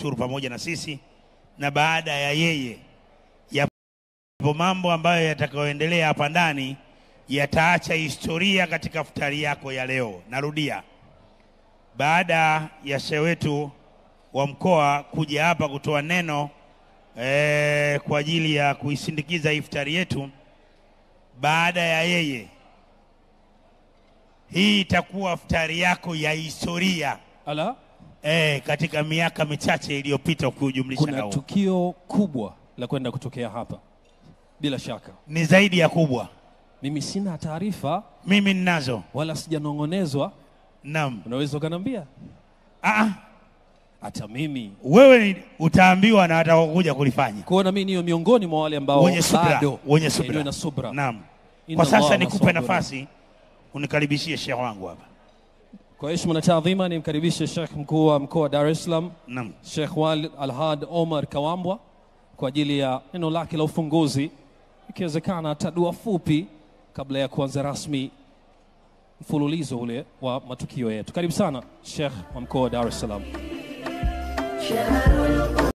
kufuturu pamoja na sisi, na baada ya yeye yapo mambo ambayo yatakayoendelea hapa ndani yataacha historia katika futari yako ya leo. Narudia, baada ya shehe wetu wa mkoa kuja hapa kutoa neno kwa ajili ya kuisindikiza iftari yetu, baada ya yeye, hii itakuwa iftari yako ya historia. Ala? Katika miaka michache iliyopita ukijumlisha nao. Kuna tukio kubwa la kwenda kutokea hapa. Bila shaka. Ni zaidi ya kubwa. Mimi sina taarifa. Mimi ninazo. Wala sijanongonezwa. Naam. Unaweza ukaniambia? Hata mimi. Wewe utaambiwa na atakuja kulifanya. Kuona mimi niyo miongoni mwa wale ambao bado wenye subra. Naam. Kwa sasa nikupe nafasi unikaribishie Sheikh wangu hapa. Kwa heshima na taadhima nimkaribishe Sheikh mkuu wa mkoa wa Dar es Salaam. Naam. Sheikh Walid Alhad Omar Kawambwa kwa ajili ya neno lake la ufunguzi. Ikiwezekana tadua fupi kabla ya kuanza rasmi mfululizo ule wa matukio yetu. Karibu sana Sheikh wa mkoa wa Dar es Salaam.